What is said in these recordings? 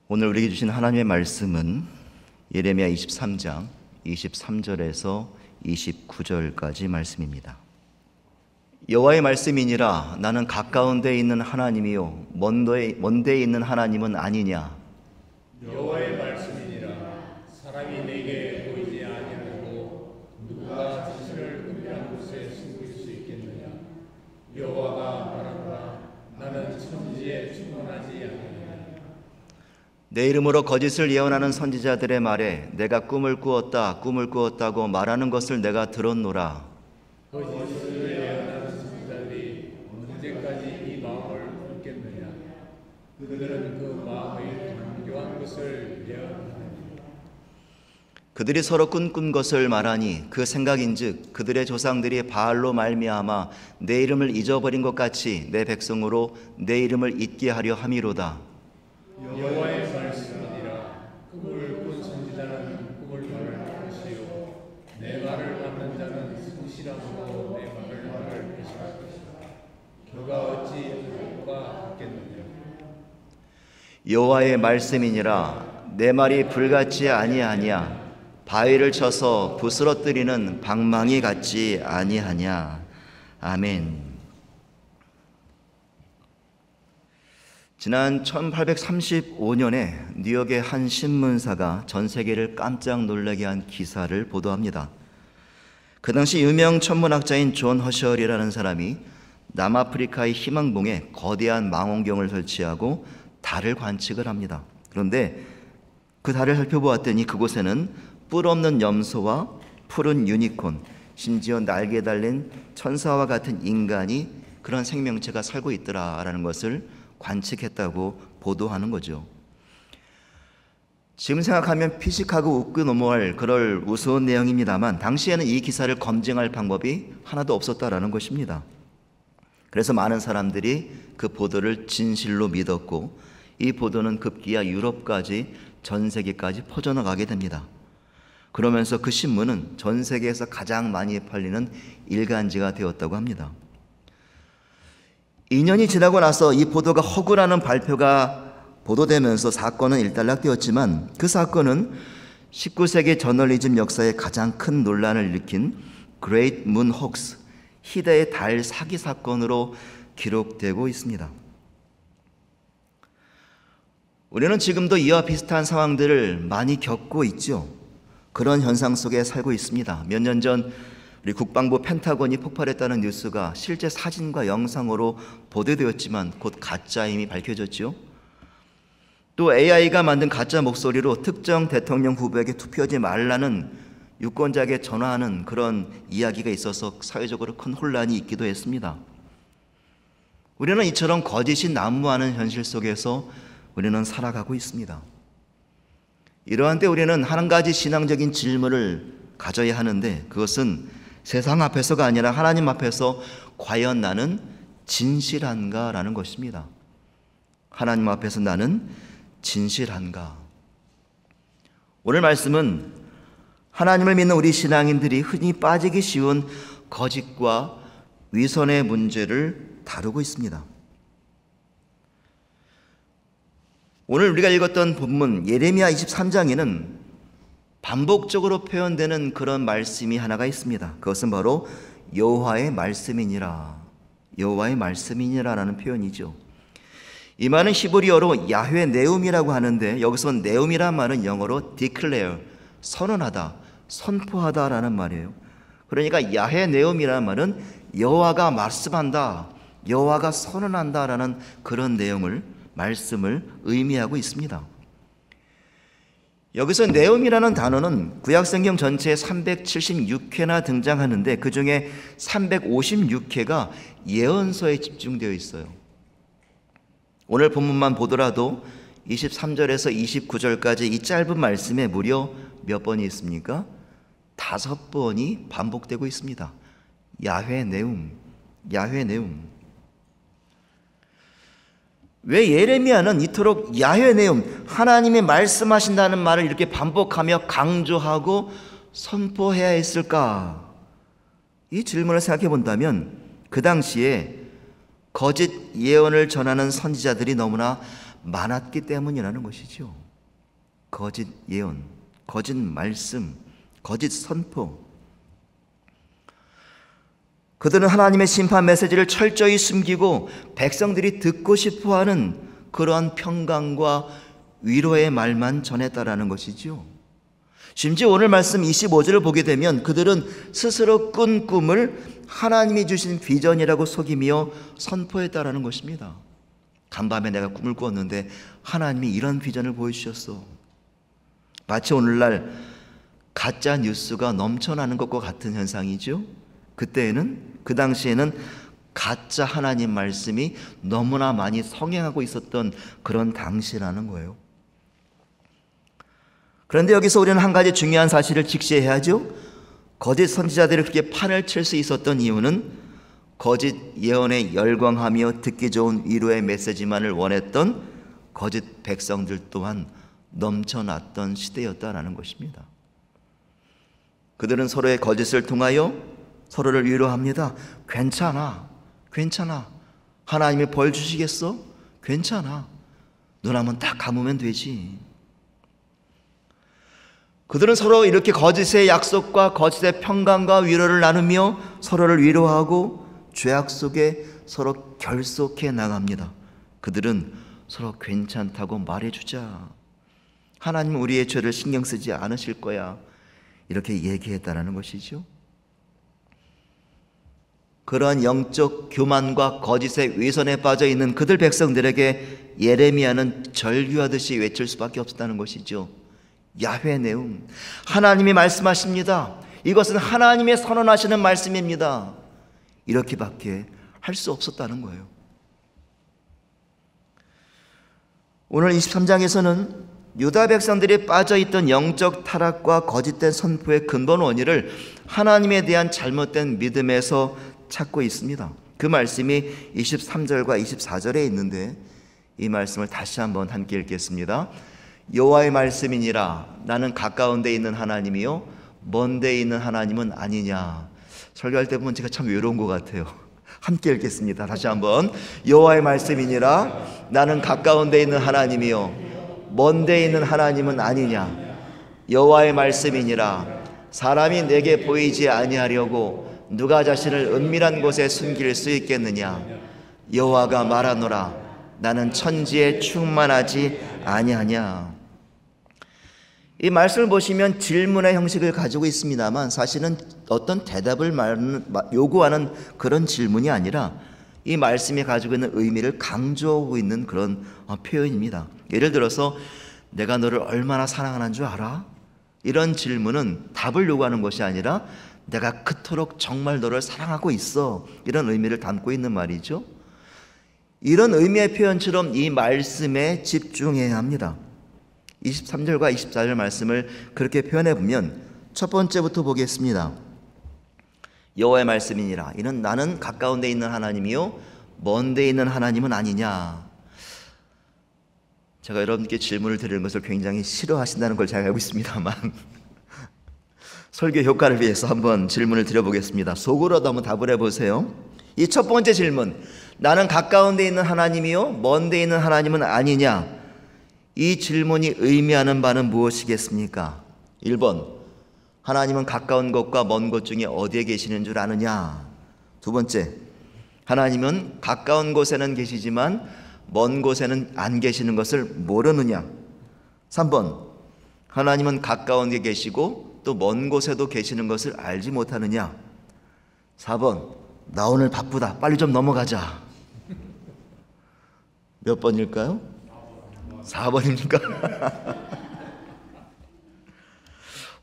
오늘 우리에게 주신 하나님의 말씀은 예레미야 23장 23절에서 29절까지 말씀입니다. 여호와의 말씀이니라. 나는 가까운 데에 있는 하나님이요 먼 데에 있는 하나님은 아니냐. 여호와의 말씀이니라. 사람이 내게 보이지 아니하고 누가 자신을 은밀한 곳에 숨길 수 있겠느냐. 여호와가 말하노라. 나는 천지에 충만하지 아니하냐. 내 이름으로 거짓을 예언하는 선지자들의 말에 내가 꿈을 꾸었다고 말하는 것을 내가 들었노라. 거짓을 예언하는 선지자들이 언제까지 이 마음을 품겠느냐. 그들은 그 마음의 간교한 것을 예언하느니라. 그들이 서로 꿈꾼 것을 말하니 그 생각인즉 그들의 조상들이 바알로 말미암아 내 이름을 잊어버린 것 같이 내 백성으로 내 이름을 잊게 하려 함이로다. 여호와의 말씀이니라. 꿈을 꾼 선지자는 꿈을 말할 것이요 내 말을 받는 자는 성실함으로 내 말을 말할 것이라. 그가 어찌 복과 같겠느냐. 여호와의 말씀이니라. 내 말이 불같지 아니하냐. 바위를 쳐서 부스러뜨리는 방망이 같지 아니하냐. 아멘. 지난 1835년에 뉴욕의 한 신문사가 전 세계를 깜짝 놀라게 한 기사를 보도합니다. 그 당시 유명 천문학자인 존 허셜이라는 사람이 남아프리카의 희망봉에 거대한 망원경을 설치하고 달을 관측을 합니다. 그런데 그 달을 살펴보았더니 그곳에는 뿔 없는 염소와 푸른 유니콘, 심지어 날개 달린 천사와 같은 인간이, 그런 생명체가 살고 있더라라는 것을 관측했다고 보도하는 거죠. 지금 생각하면 피식하고 웃고 넘어갈 그럴 우스운 내용입니다만 당시에는 이 기사를 검증할 방법이 하나도 없었다라는 것입니다. 그래서 많은 사람들이 그 보도를 진실로 믿었고 이 보도는 급기야 유럽까지, 전 세계까지 퍼져나가게 됩니다. 그러면서 그 신문은 전 세계에서 가장 많이 팔리는 일간지가 되었다고 합니다. 2년이 지나고 나서 이 보도가 허구라는 발표가 보도되면서 사건은 일단락되었지만 그 사건은 19세기 저널리즘 역사에 가장 큰 논란을 일으킨 Great Moon Hoax, 희대의 달 사기 사건으로 기록되고 있습니다. 우리는 지금도 이와 비슷한 상황들을 많이 겪고 있죠. 그런 현상 속에 살고 있습니다. 몇 년 전 우리 국방부 펜타곤이 폭발했다는 뉴스가 실제 사진과 영상으로 보도되었지만 곧 가짜임이 밝혀졌죠. 또 AI가 만든 가짜 목소리로 특정 대통령 후보에게 투표하지 말라는 유권자에게 전화하는 그런 이야기가 있어서 사회적으로 큰 혼란이 있기도 했습니다. 우리는 이처럼 거짓이 난무하는 현실 속에서 우리는 살아가고 있습니다. 이러한 때 우리는 한 가지 신앙적인 질문을 가져야 하는데, 그것은 세상 앞에서가 아니라 하나님 앞에서 과연 나는 진실한가 라는 것입니다. 하나님 앞에서 나는 진실한가. 오늘 말씀은 하나님을 믿는 우리 신앙인들이 흔히 빠지기 쉬운 거짓과 위선의 문제를 다루고 있습니다. 오늘 우리가 읽었던 본문 예레미야 23장에는 반복적으로 표현되는 그런 말씀이 하나가 있습니다. 그것은 바로 여호와의 말씀이니라, 여호와의 말씀이니라라는 표현이죠. 이 말은 히브리어로 야훼 네움이라고 하는데, 여기서 네움이란 말은 영어로 declare, 선언하다, 선포하다라는 말이에요. 그러니까 야훼 네움이라는 말은 여호와가 말씀한다, 여호와가 선언한다라는 그런 내용을, 말씀을 의미하고 있습니다. 여기서 네움이라는 단어는 구약성경 전체에 376회나 등장하는데 그 중에 356회가 예언서에 집중되어 있어요. 오늘 본문만 보더라도 23절에서 29절까지 이 짧은 말씀에 무려 몇 번이 있습니까? 5번이 반복되고 있습니다. 야훼 네움, 야훼 네움. 왜 예레미야는 이토록 야훼 네움, 하나님이 말씀하신다는 말을 이렇게 반복하며 강조하고 선포해야 했을까? 이 질문을 생각해 본다면 그 당시에 거짓 예언을 전하는 선지자들이 너무나 많았기 때문이라는 것이죠. 거짓 예언, 거짓 말씀, 거짓 선포. 그들은 하나님의 심판 메시지를 철저히 숨기고 백성들이 듣고 싶어하는 그러한 평강과 위로의 말만 전했다라는 것이죠. 심지어 오늘 말씀 25절을 보게 되면 그들은 스스로 꾼 꿈을 하나님이 주신 비전이라고 속이며 선포했다라는 것입니다. 간밤에 내가 꿈을 꾸었는데 하나님이 이런 비전을 보여주셨어. 마치 오늘날 가짜 뉴스가 넘쳐나는 것과 같은 현상이죠. 그 당시에는 가짜 하나님 말씀이 너무나 많이 성행하고 있었던 그런 당시라는 거예요. 그런데 여기서 우리는 한 가지 중요한 사실을 직시해야죠. 거짓 선지자들이 그렇게 판을 칠 수 있었던 이유는 거짓 예언에 열광하며 듣기 좋은 위로의 메시지만을 원했던 거짓 백성들 또한 넘쳐났던 시대였다라는 것입니다. 그들은 서로의 거짓을 통하여 서로를 위로합니다. 괜찮아, 괜찮아. 하나님이 벌 주시겠어? 괜찮아. 눈 한번 딱 감으면 되지. 그들은 서로 이렇게 거짓의 약속과 거짓의 평강과 위로를 나누며 서로를 위로하고 죄악 속에 서로 결속해 나갑니다. 그들은 서로 괜찮다고 말해주자. 하나님은 우리의 죄를 신경 쓰지 않으실 거야. 이렇게 얘기했다라는 것이죠. 그러한 영적 교만과 거짓의 위선에 빠져 있는 그들 백성들에게 예레미야는 절규하듯이 외칠 수밖에 없었다는 것이죠. 야훼 내움, 하나님이 말씀하십니다. 이것은 하나님의 선언하시는 말씀입니다. 이렇게밖에 할 수 없었다는 거예요. 오늘 23장에서는 유다 백성들이 빠져있던 영적 타락과 거짓된 선포의 근본 원인을 하나님에 대한 잘못된 믿음에서 찾고 있습니다. 그 말씀이 23절과 24절에 있는데 이 말씀을 다시 한번 함께 읽겠습니다. 여호와의 말씀이니라 나는 가까운 데 있는 하나님이요 먼 데 있는 하나님은 아니냐. 설교할 때 보면 제가 참 외로운 것 같아요. 함께 읽겠습니다. 다시 한번. 여호와의 말씀이니라 나는 가까운 데 있는 하나님이요 먼 데 있는 하나님은 아니냐. 여호와의 말씀이니라 사람이 내게 보이지 아니하려고 누가 자신을 은밀한 곳에 숨길 수 있겠느냐. 여호와가 말하노라 나는 천지에 충만하지 아니하냐. 이 말씀을 보시면 질문의 형식을 가지고 있습니다만 사실은 어떤 대답을 요구하는 그런 질문이 아니라 이 말씀이 가지고 있는 의미를 강조하고 있는 그런 표현입니다. 예를 들어서 내가 너를 얼마나 사랑하는 줄 알아? 이런 질문은 답을 요구하는 것이 아니라 내가 그토록 정말 너를 사랑하고 있어. 이런 의미를 담고 있는 말이죠. 이런 의미의 표현처럼 이 말씀에 집중해야 합니다. 23절과 24절 말씀을 그렇게 표현해 보면 첫 번째부터 보겠습니다. 여호와의 말씀이니라 이는 나는 가까운 데 있는 하나님이요 먼 데 있는 하나님은 아니냐. 제가 여러분께 질문을 드리는 것을 굉장히 싫어하신다는 걸 잘 알고 있습니다만 설교 효과를 위해서 한번 질문을 드려보겠습니다. 속으로도 한번 답을 해보세요. 이 첫 번째 질문, 나는 가까운 데 있는 하나님이요 먼 데 있는 하나님은 아니냐. 이 질문이 의미하는 바는 무엇이겠습니까? 1번, 하나님은 가까운 곳과 먼 곳 중에 어디에 계시는 줄 아느냐. 두 번째, 하나님은 가까운 곳에는 계시지만 먼 곳에는 안 계시는 것을 모르느냐. 3번, 하나님은 가까운 데 계시고 또 먼 곳에도 계시는 것을 알지 못하느냐. 4번, 나 오늘 바쁘다 빨리 좀 넘어가자. 몇 번일까요? 4번입니까?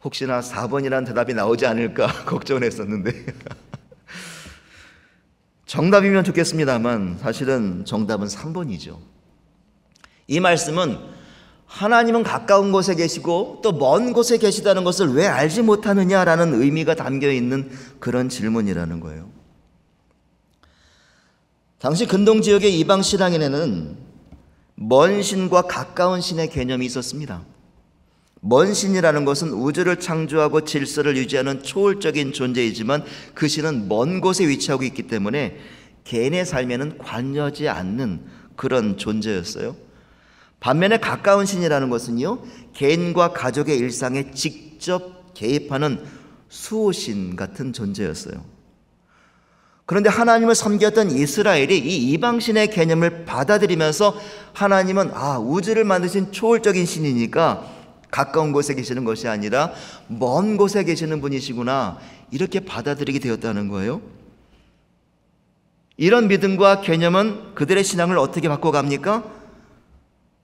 혹시나 4번이라는 대답이 나오지 않을까 걱정을 했었는데 정답이면 좋겠습니다만 사실은 정답은 3번이죠. 이 말씀은 하나님은 가까운 곳에 계시고 또 먼 곳에 계시다는 것을 왜 알지 못하느냐라는 의미가 담겨있는 그런 질문이라는 거예요. 당시 근동지역의 이방 신앙인에는 먼 신과 가까운 신의 개념이 있었습니다. 먼 신이라는 것은 우주를 창조하고 질서를 유지하는 초월적인 존재이지만 그 신은 먼 곳에 위치하고 있기 때문에 개인의 삶에는 관여하지 않는 그런 존재였어요. 반면에 가까운 신이라는 것은요, 개인과 가족의 일상에 직접 개입하는 수호신 같은 존재였어요. 그런데 하나님을 섬겼던 이스라엘이 이 이방신의 개념을 받아들이면서 하나님은 우주를 만드신 초월적인 신이니까 가까운 곳에 계시는 것이 아니라 먼 곳에 계시는 분이시구나, 이렇게 받아들이게 되었다는 거예요. 이런 믿음과 개념은 그들의 신앙을 어떻게 바꿔갑니까?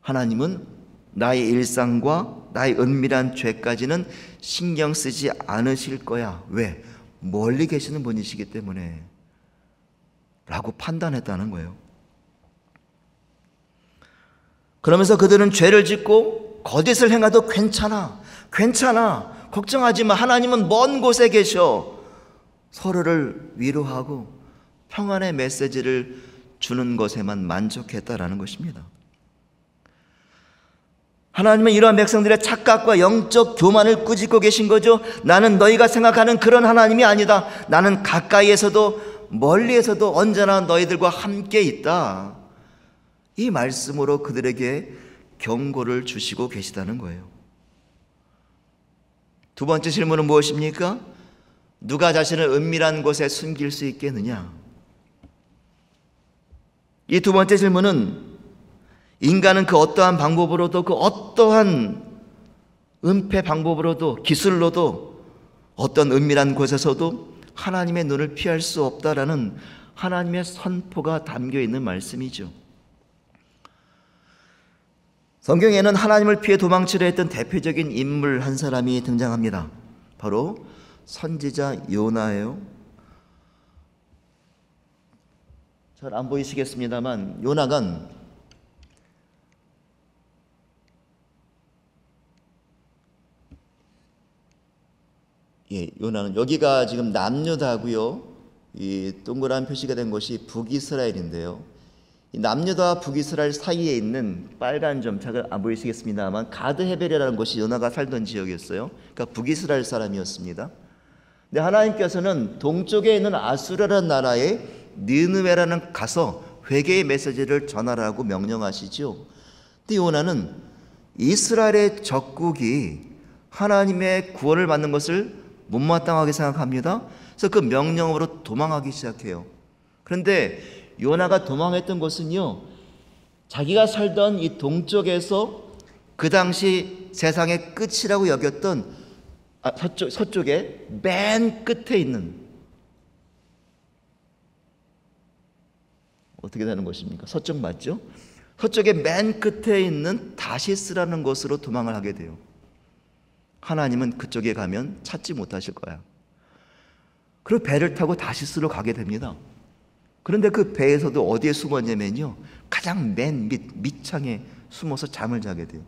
하나님은 나의 일상과 나의 은밀한 죄까지는 신경 쓰지 않으실 거야. 왜? 멀리 계시는 분이시기 때문에 라고 판단했다는 거예요. 그러면서 그들은 죄를 짓고 거짓을 행해도 괜찮아, 걱정하지 마, 하나님은 먼 곳에 계셔, 서로를 위로하고 평안의 메시지를 주는 것에만 만족했다라는 것입니다. 하나님은 이러한 백성들의 착각과 영적 교만을 꾸짖고 계신 거죠. 나는 너희가 생각하는 그런 하나님이 아니다. 나는 가까이에서도 멀리에서도 언제나 너희들과 함께 있다. 이 말씀으로 그들에게 경고를 주시고 계시다는 거예요. 두 번째 질문은 무엇입니까? 누가 자신을 은밀한 곳에 숨길 수 있겠느냐? 이 두 번째 질문은 인간은 그 어떠한 방법으로도, 그 어떠한 은폐 방법으로도, 기술로도 어떤 은밀한 곳에서도 하나님의 눈을 피할 수 없다라는 하나님의 선포가 담겨 있는 말씀이죠. 성경에는 하나님을 피해 도망치려 했던 대표적인 인물 한 사람이 등장합니다. 바로 선지자 요나예요. 잘 안 보이시겠습니다만 요나가 요나는 여기가 지금 남유다고요. 이 동그란 표시가 된 곳이 북이스라엘인데요. 이 남유다와 북이스라엘 사이에 있는 빨간 점, 잘 안 보이시겠습니다만 가드 헤벨이라는 곳이 요나가 살던 지역이었어요. 그러니까 북이스라엘 사람이었습니다. 근데 하나님께서는 동쪽에 있는 아수르라는 나라에 느느웨라는 가서 회개의 메시지를 전하라고 명령하시죠. 근데 요나는 이스라엘의 적국이 하나님의 구원을 받는 것을 못마땅하게 생각합니다. 그래서 그 명령으로 도망하기 시작해요. 그런데 요나가 도망했던 곳은요, 자기가 살던 이 동쪽에서 그 당시 세상의 끝이라고 여겼던 서쪽에 맨 끝에 있는, 어떻게 되는 것입니까? 서쪽 맞죠? 서쪽에 맨 끝에 있는 다시스라는 곳으로 도망을 하게 돼요. 하나님은 그쪽에 가면 찾지 못하실 거야. 그리고 배를 타고 다시스로 가게 됩니다. 그런데 그 배에서도 어디에 숨었냐면요, 가장 맨 밑창에 숨어서 잠을 자게 돼요.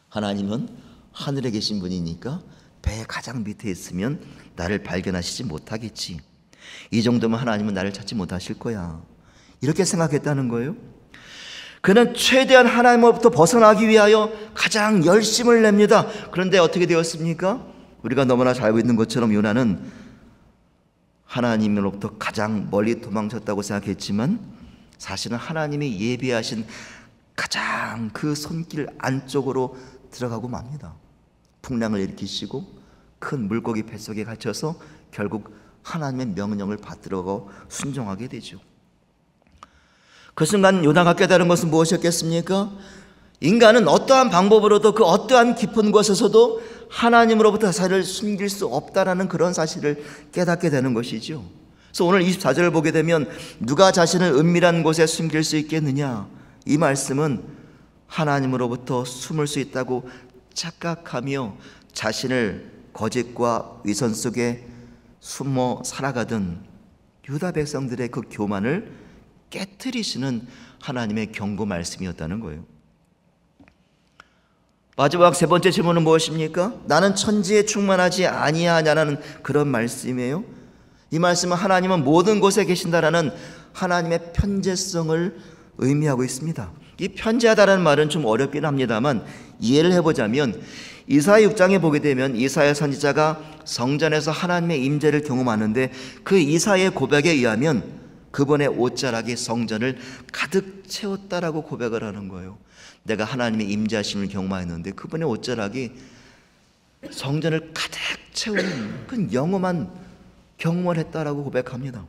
하나님은 하늘에 계신 분이니까 배의 가장 밑에 있으면 나를 발견하시지 못하겠지. 이 정도면 하나님은 나를 찾지 못하실 거야. 이렇게 생각했다는 거예요. 그는 최대한 하나님으로부터 벗어나기 위하여 가장 열심을 냅니다. 그런데 어떻게 되었습니까? 우리가 너무나 잘 알고 있는 것처럼 요나는 하나님으로부터 가장 멀리 도망쳤다고 생각했지만 사실은 하나님이 예비하신 가장 그 손길 안쪽으로 들어가고 맙니다. 풍랑을 일으키시고 큰 물고기 뱃속에 갇혀서 결국 하나님의 명령을 받들어가고 순종하게 되죠. 그 순간 요나가 깨달은 것은 무엇이었겠습니까? 인간은 어떠한 방법으로도 그 어떠한 깊은 곳에서도 하나님으로부터 자신을 숨길 수 없다라는 그런 사실을 깨닫게 되는 것이죠. 그래서 오늘 24절을 보게 되면 누가 자신을 은밀한 곳에 숨길 수 있겠느냐, 이 말씀은 하나님으로부터 숨을 수 있다고 착각하며 자신을 거짓과 위선 속에 숨어 살아가던 유다 백성들의 그 교만을 깨트리시는 하나님의 경고 말씀이었다는 거예요. 마지막 세 번째 질문은 무엇입니까? 나는 천지에 충만하지 아니하냐라는 그런 말씀이에요. 이 말씀은 하나님은 모든 곳에 계신다라는 하나님의 편재성을 의미하고 있습니다. 이 편재하다라는 말은 좀 어렵긴 합니다만 이해를 해보자면 이사야 6장에 보게 되면 이사야 선지자가 성전에서 하나님의 임재를 경험하는데 그 이사야의 고백에 의하면 그분의 옷자락이 성전을 가득 채웠다라고 고백을 하는 거예요. 내가 하나님의 임재하심을 경험하였는데 그분의 옷자락이 성전을 가득 채우는 그 영험한 경험을 했다라고 고백합니다.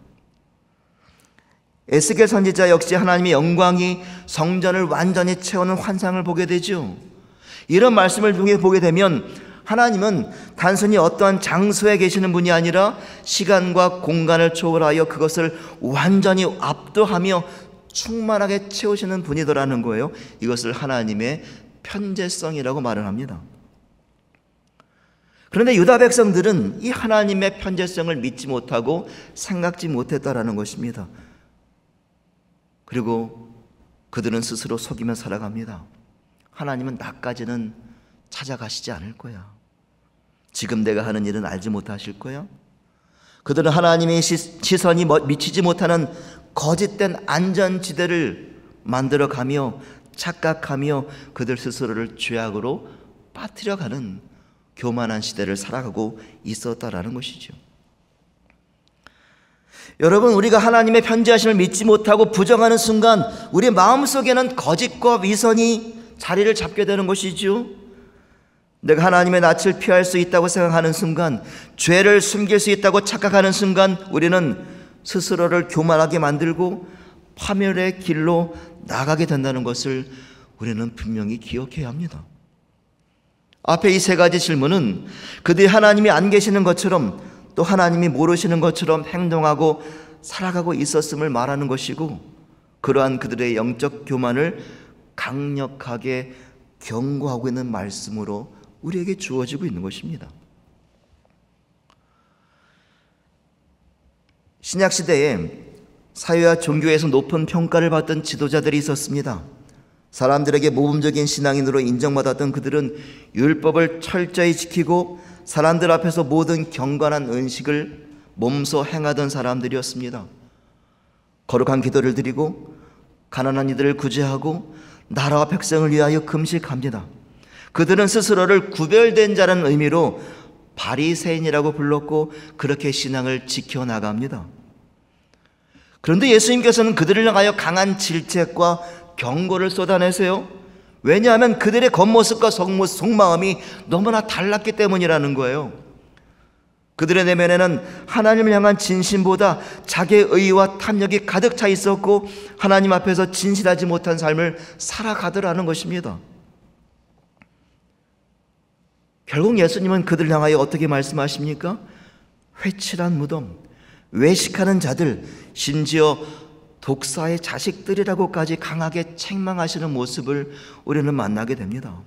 에스겔 선지자 역시 하나님의 영광이 성전을 완전히 채우는 환상을 보게 되죠. 이런 말씀을 통해 보게 되면 하나님은 단순히 어떠한 장소에 계시는 분이 아니라 시간과 공간을 초월하여 그것을 완전히 압도하며 충만하게 채우시는 분이더라는 거예요. 이것을 하나님의 편재성이라고 말을 합니다. 그런데 유다 백성들은 이 하나님의 편재성을 믿지 못하고 생각지 못했다라는 것입니다. 그리고 그들은 스스로 속이며 살아갑니다. 하나님은 나까지는 찾아가시지 않을 거야. 지금 내가 하는 일은 알지 못하실 거야. 그들은 하나님의 시선이 미치지 못하는 거짓된 안전지대를 만들어가며 착각하며 그들 스스로를 죄악으로 빠뜨려가는 교만한 시대를 살아가고 있었다라는 것이죠. 여러분, 우리가 하나님의 편지하심을 믿지 못하고 부정하는 순간 우리 마음속에는 거짓과 위선이 자리를 잡게 되는 것이죠. 내가 하나님의 낯을 피할 수 있다고 생각하는 순간, 죄를 숨길 수 있다고 착각하는 순간 우리는 스스로를 교만하게 만들고 파멸의 길로 나가게 된다는 것을 우리는 분명히 기억해야 합니다. 앞에 이 세 가지 질문은 그들이 하나님이 안 계시는 것처럼 또 하나님이 모르시는 것처럼 행동하고 살아가고 있었음을 말하는 것이고, 그러한 그들의 영적 교만을 강력하게 경고하고 있는 말씀으로 우리에게 주어지고 있는 것입니다. 신약시대에 사회와 종교에서 높은 평가를 받던 지도자들이 있었습니다. 사람들에게 모범적인 신앙인으로 인정받았던 그들은 율법을 철저히 지키고 사람들 앞에서 모든 경건한 은식을 몸소 행하던 사람들이었습니다. 거룩한 기도를 드리고 가난한 이들을 구제하고 나라와 백성을 위하여 금식합니다. 그들은 스스로를 구별된 자라는 의미로 바리새인이라고 불렀고 그렇게 신앙을 지켜나갑니다. 그런데 예수님께서는 그들을 향하여 강한 질책과 경고를 쏟아내세요. 왜냐하면 그들의 겉모습과 속마음이 너무나 달랐기 때문이라는 거예요. 그들의 내면에는 하나님을 향한 진심보다 자기의 의와 탐욕이 가득 차 있었고 하나님 앞에서 진실하지 못한 삶을 살아가더라는 것입니다. 결국 예수님은 그들을 향하여 어떻게 말씀하십니까? 회칠한 무덤, 외식하는 자들, 심지어 독사의 자식들이라고까지 강하게 책망하시는 모습을 우리는 만나게 됩니다.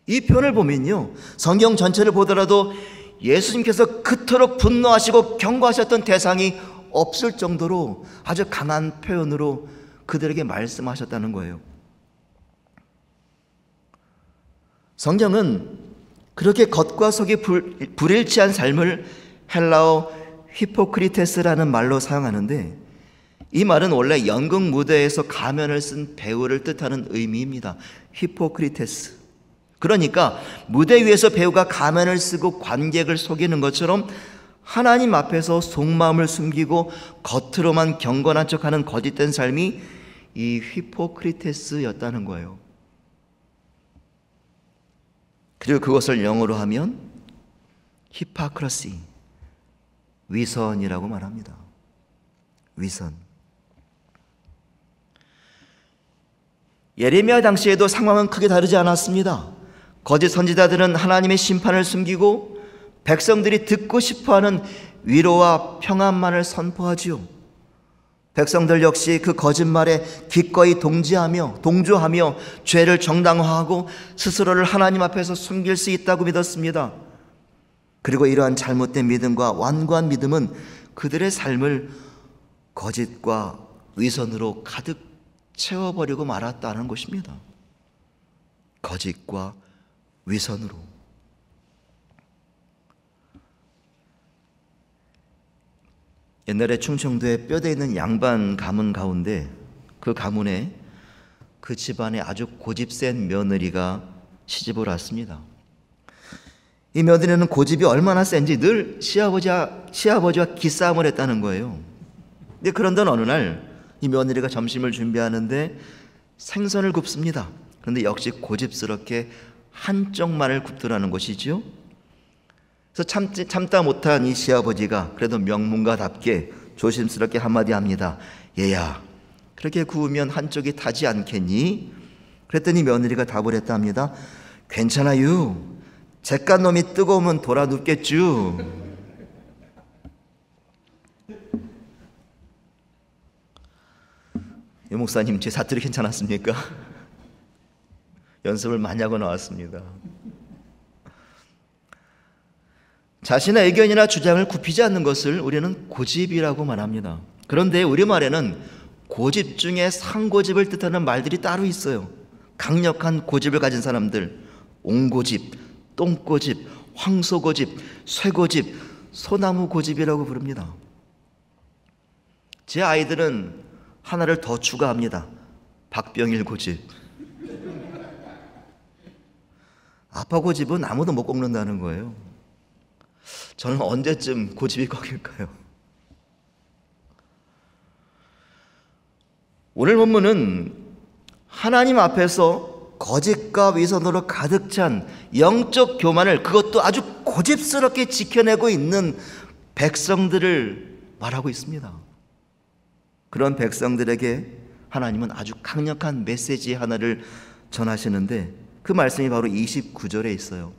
이 표현을 보면요, 성경 전체를 보더라도 예수님께서 그토록 분노하시고 경고하셨던 대상이 없을 정도로 아주 강한 표현으로 그들에게 말씀하셨다는 거예요. 성경은 그렇게 겉과 속이 불일치한 삶을 헬라어 히포크리테스라는 말로 사용하는데, 이 말은 원래 연극 무대에서 가면을 쓴 배우를 뜻하는 의미입니다. 히포크리테스. 그러니까 무대 위에서 배우가 가면을 쓰고 관객을 속이는 것처럼 하나님 앞에서 속마음을 숨기고 겉으로만 경건한 척하는 거짓된 삶이 이 히포크리테스였다는 거예요. 그리고 그것을 영어로 하면 히파크러시, 위선이라고 말합니다. 위선. 예레미야 당시에도 상황은 크게 다르지 않았습니다. 거짓 선지자들은 하나님의 심판을 숨기고 백성들이 듣고 싶어하는 위로와 평안만을 선포하지요. 백성들 역시 그 거짓말에 기꺼이 동조하며 죄를 정당화하고 스스로를 하나님 앞에서 숨길 수 있다고 믿었습니다. 그리고 이러한 잘못된 믿음과 완고한 믿음은 그들의 삶을 거짓과 위선으로 가득 채워버리고 말았다는 것입니다. 거짓과 위선으로. 옛날에 충청도에 뼈대 있는 양반 가문 가운데 그 가문에 그 집안에 아주 고집 센 며느리가 시집을 왔습니다. 이 며느리는 고집이 얼마나 센지 늘 시아버지와 기싸움을 했다는 거예요. 근데 그런데 어느 날 이 며느리가 점심을 준비하는데 생선을 굽습니다. 그런데 역시 고집스럽게 한쪽만을 굽더라는 것이지요. 그래서 참다 못한 이 시아버지가 그래도 명문가답게 조심스럽게 한마디 합니다. 얘야, 그렇게 구우면 한쪽이 타지 않겠니? 그랬더니 며느리가 답을 했다 합니다. 괜찮아요. 잿간 놈이 뜨거우면 돌아 눕겠죠. 유 목사님, 제 사투리 괜찮았습니까? 연습을 많이 하고 나왔습니다. 자신의 의견이나 주장을 굽히지 않는 것을 우리는 고집이라고 말합니다. 그런데 우리말에는 고집 중에 상고집을 뜻하는 말들이 따로 있어요. 강력한 고집을 가진 사람들, 옹고집, 똥고집, 황소고집, 쇠고집, 소나무고집이라고 부릅니다. 제 아이들은 하나를 더 추가합니다. 박병일 고집. 아빠 고집은 아무도 못 꺾는다는 거예요. 저는 언제쯤 고집이 꺾일까요? 오늘 본문은 하나님 앞에서 거짓과 위선으로 가득 찬 영적 교만을, 그것도 아주 고집스럽게 지켜내고 있는 백성들을 말하고 있습니다. 그런 백성들에게 하나님은 아주 강력한 메시지 하나를 전하시는데 그 말씀이 바로 29절에 있어요.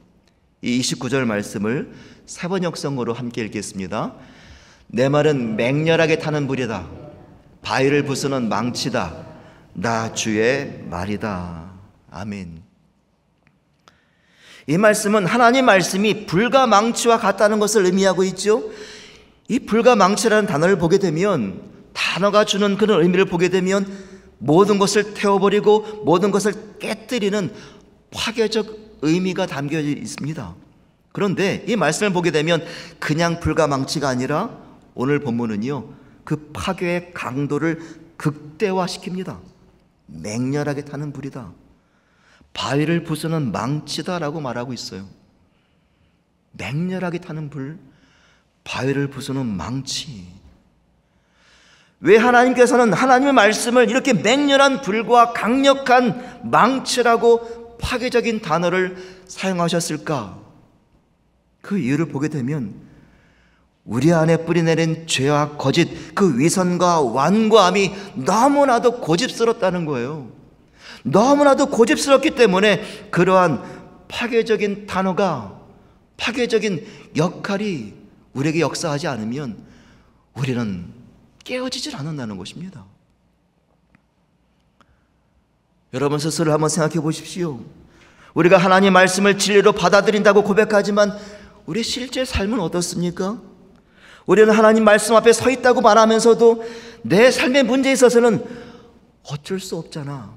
이 29절 말씀을 세번역성으로 함께 읽겠습니다. 내 말은 맹렬하게 타는 불이다. 바위를 부수는 망치다. 나 주의 말이다. 아멘. 이 말씀은 하나님 말씀이 불과 망치와 같다는 것을 의미하고 있죠. 이 불과 망치라는 단어를 보게 되면, 단어가 주는 그런 의미를 보게 되면 모든 것을 태워버리고 모든 것을 깨뜨리는 파괴적 의미가 담겨 있습니다. 그런데 이 말씀을 보게 되면 그냥 불과 망치가 아니라 오늘 본문은요, 그 파괴의 강도를 극대화시킵니다. 맹렬하게 타는 불이다. 바위를 부수는 망치다라고 말하고 있어요. 맹렬하게 타는 불, 바위를 부수는 망치. 왜 하나님께서는 하나님의 말씀을 이렇게 맹렬한 불과 강력한 망치라고 파괴적인 단어를 사용하셨을까? 그 이유를 보게 되면 우리 안에 뿌리내린 죄와 거짓, 그 위선과 완고함이 너무나도 고집스럽다는 거예요. 너무나도 고집스럽기 때문에 그러한 파괴적인 단어가, 파괴적인 역할이 우리에게 역사하지 않으면 우리는 깨어지질 않는다는 것입니다. 여러분 스스로 한번 생각해 보십시오. 우리가 하나님 말씀을 진리로 받아들인다고 고백하지만 우리의 실제 삶은 어떻습니까? 우리는 하나님 말씀 앞에 서 있다고 말하면서도 내 삶의 문제에 있어서는 어쩔 수 없잖아.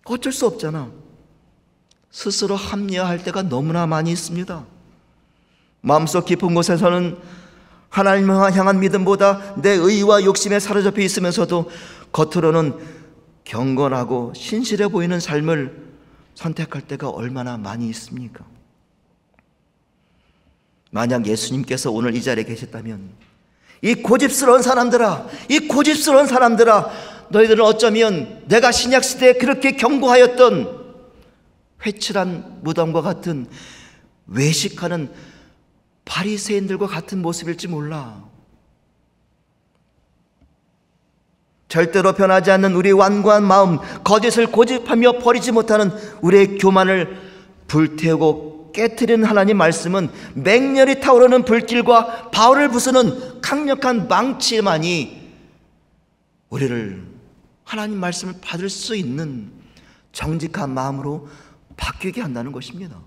어쩔 수 없잖아. 스스로 합리화할 때가 너무나 많이 있습니다. 마음속 깊은 곳에서는 하나님을 향한 믿음보다 내 의와 욕심에 사로잡혀 있으면서도 겉으로는 경건하고 신실해 보이는 삶을 선택할 때가 얼마나 많이 있습니까? 만약 예수님께서 오늘 이 자리에 계셨다면 이 고집스러운 사람들아, 이 고집스러운 사람들아, 너희들은 어쩌면 내가 신약시대에 그렇게 경고하였던 회칠한 무덤과 같은 외식하는 바리새인들과 같은 모습일지 몰라. 절대로 변하지 않는 우리의 완고한 마음, 거짓을 고집하며 버리지 못하는 우리의 교만을 불태우고 깨트리는 하나님 말씀은 맹렬히 타오르는 불길과 바위를 부수는 강력한 망치만이 우리를 하나님 말씀을 받을 수 있는 정직한 마음으로 바뀌게 한다는 것입니다.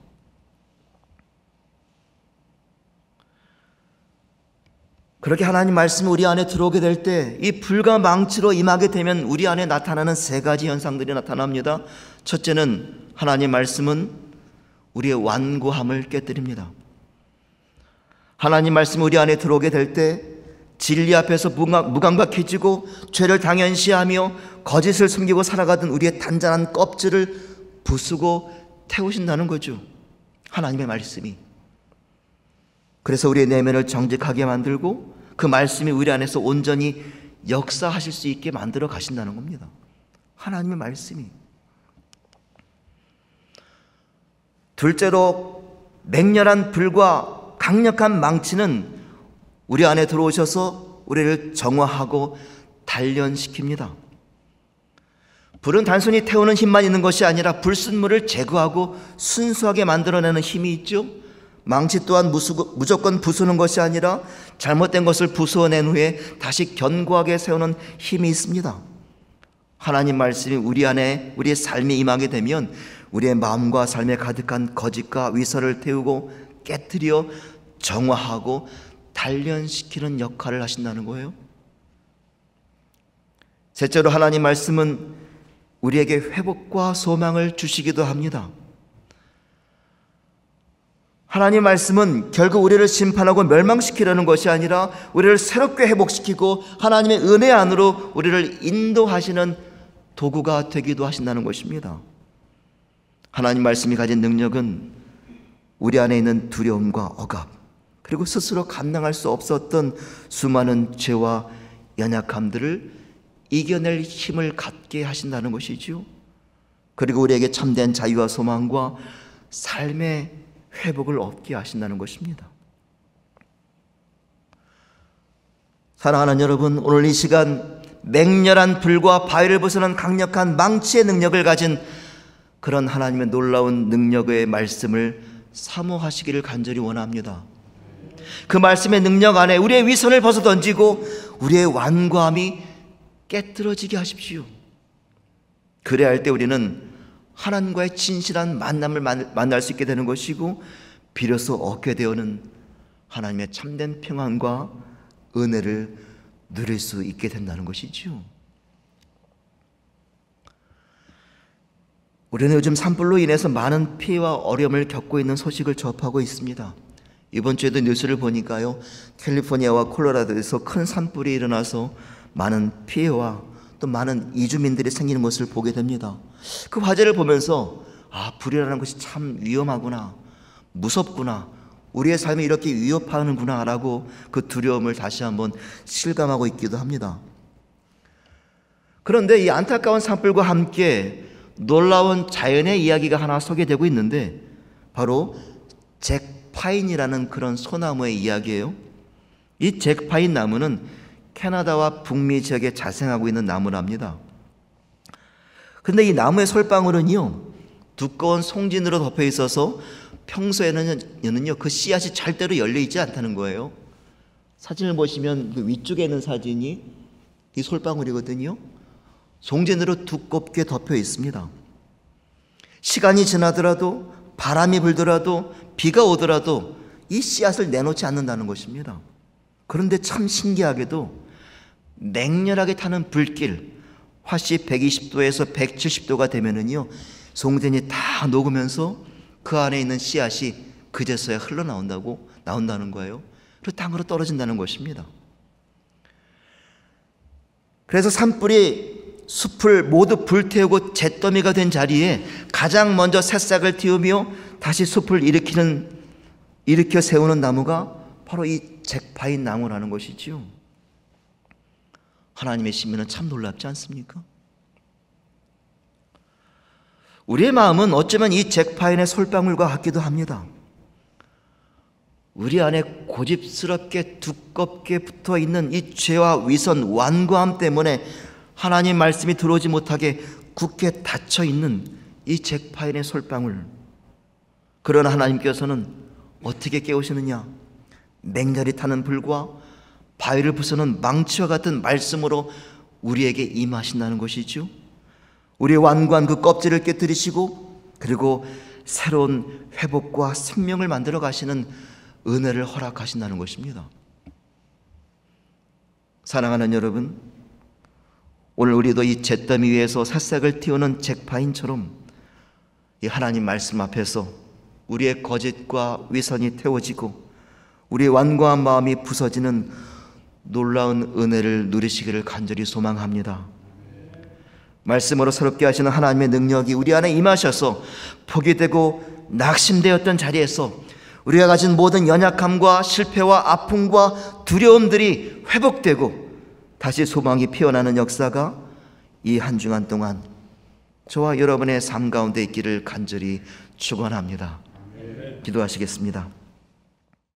그렇게 하나님 말씀이 우리 안에 들어오게 될 때 이 불과 망치로 임하게 되면 우리 안에 나타나는 세 가지 현상들이 나타납니다. 첫째는 하나님 말씀은 우리의 완고함을 깨뜨립니다. 하나님 말씀이 우리 안에 들어오게 될 때 진리 앞에서 무감각해지고 죄를 당연시하며 거짓을 숨기고 살아가던 우리의 단단한 껍질을 부수고 태우신다는 거죠. 하나님의 말씀이. 그래서 우리의 내면을 정직하게 만들고 그 말씀이 우리 안에서 온전히 역사하실 수 있게 만들어 가신다는 겁니다. 하나님의 말씀이. 둘째로 맹렬한 불과 강력한 망치는 우리 안에 들어오셔서 우리를 정화하고 단련시킵니다. 불은 단순히 태우는 힘만 있는 것이 아니라 불순물을 제거하고 순수하게 만들어내는 힘이 있죠. 망치 또한 무조건 부수는 것이 아니라 잘못된 것을 부수어낸 후에 다시 견고하게 세우는 힘이 있습니다. 하나님 말씀이 우리 안에 우리의 삶에 임하게 되면 우리의 마음과 삶에 가득한 거짓과 위선을 태우고 깨뜨려 정화하고 단련시키는 역할을 하신다는 거예요. 셋째로 하나님 말씀은 우리에게 회복과 소망을 주시기도 합니다. 하나님 말씀은 결국 우리를 심판하고 멸망시키려는 것이 아니라 우리를 새롭게 회복시키고 하나님의 은혜 안으로 우리를 인도하시는 도구가 되기도 하신다는 것입니다. 하나님 말씀이 가진 능력은 우리 안에 있는 두려움과 억압, 그리고 스스로 감당할 수 없었던 수많은 죄와 연약함들을 이겨낼 힘을 갖게 하신다는 것이지요. 그리고 우리에게 참된 자유와 소망과 삶의 회복을 얻게 하신다는 것입니다. 사랑하는 여러분, 오늘 이 시간 맹렬한 불과 바위를 부수는 강력한 망치의 능력을 가진 그런 하나님의 놀라운 능력의 말씀을 사모하시기를 간절히 원합니다. 그 말씀의 능력 안에 우리의 위선을 벗어던지고 우리의 완고함이 깨트러지게 하십시오. 그래야 할 때 우리는 하나님과의 진실한 만남을 만날 수 있게 되는 것이고 비로소 얻게 되어는 하나님의 참된 평안과 은혜를 누릴 수 있게 된다는 것이지요. 우리는 요즘 산불로 인해서 많은 피해와 어려움을 겪고 있는 소식을 접하고 있습니다. 이번 주에도 뉴스를 보니까요, 캘리포니아와 콜로라도에서 큰 산불이 일어나서 많은 피해와 또 많은 이주민들이 생기는 것을 보게 됩니다. 그 화재를 보면서 불이라는 것이 참 위험하구나, 무섭구나, 우리의 삶이 이렇게 위협하는구나 라고 그 두려움을 다시 한번 실감하고 있기도 합니다. 그런데 이 안타까운 산불과 함께 놀라운 자연의 이야기가 하나 소개되고 있는데 바로 잭파인이라는 그런 소나무의 이야기예요. 이 잭파인 나무는 캐나다와 북미 지역에 자생하고 있는 나무랍니다. 그런데 이 나무의 솔방울은요, 두꺼운 송진으로 덮여 있어서 평소에는요 그 씨앗이 절대로 열려 있지 않다는 거예요. 사진을 보시면 그 위쪽에 있는 사진이 이 솔방울이거든요. 송진으로 두껍게 덮여 있습니다. 시간이 지나더라도 바람이 불더라도 비가 오더라도 이 씨앗을 내놓지 않는다는 것입니다. 그런데 참 신기하게도 맹렬하게 타는 불길, 화씨 120도에서 170도가 되면은요 송진이 다 녹으면서 그 안에 있는 씨앗이 그제서야 나온다는 거예요. 그리고 땅으로 떨어진다는 것입니다. 그래서 산불이 숲을 모두 불태우고 잿더미가 된 자리에 가장 먼저 새싹을 틔우며 다시 숲을 일으켜 세우는 나무가 바로 이 잭파인 나무라는 것이지요. 하나님의 신비는 참 놀랍지 않습니까? 우리의 마음은 어쩌면 이 잭파인의 솔방울과 같기도 합니다. 우리 안에 고집스럽게 두껍게 붙어있는 이 죄와 위선, 완고함 때문에 하나님 말씀이 들어오지 못하게 굳게 닫혀있는 이 잭파인의 솔방울. 그러나 하나님께서는 어떻게 깨우시느냐? 맹렬히 타는 불과 바위를 부수는 망치와 같은 말씀으로 우리에게 임하신다는 것이죠. 우리의 완고한 그 껍질을 깨뜨리시고 그리고 새로운 회복과 생명을 만들어 가시는 은혜를 허락하신다는 것입니다. 사랑하는 여러분, 오늘 우리도 이 잿더미 위에서 새싹을 틔우는 잭파인처럼 이 하나님 말씀 앞에서 우리의 거짓과 위선이 태워지고 우리의 완고한 마음이 부서지는 놀라운 은혜를 누리시기를 간절히 소망합니다. 말씀으로 새롭게 하시는 하나님의 능력이 우리 안에 임하셔서 포기되고 낙심되었던 자리에서 우리가 가진 모든 연약함과 실패와 아픔과 두려움들이 회복되고 다시 소망이 피어나는 역사가 이 한 주간 동안 저와 여러분의 삶 가운데 있기를 간절히 축원합니다. 기도하시겠습니다.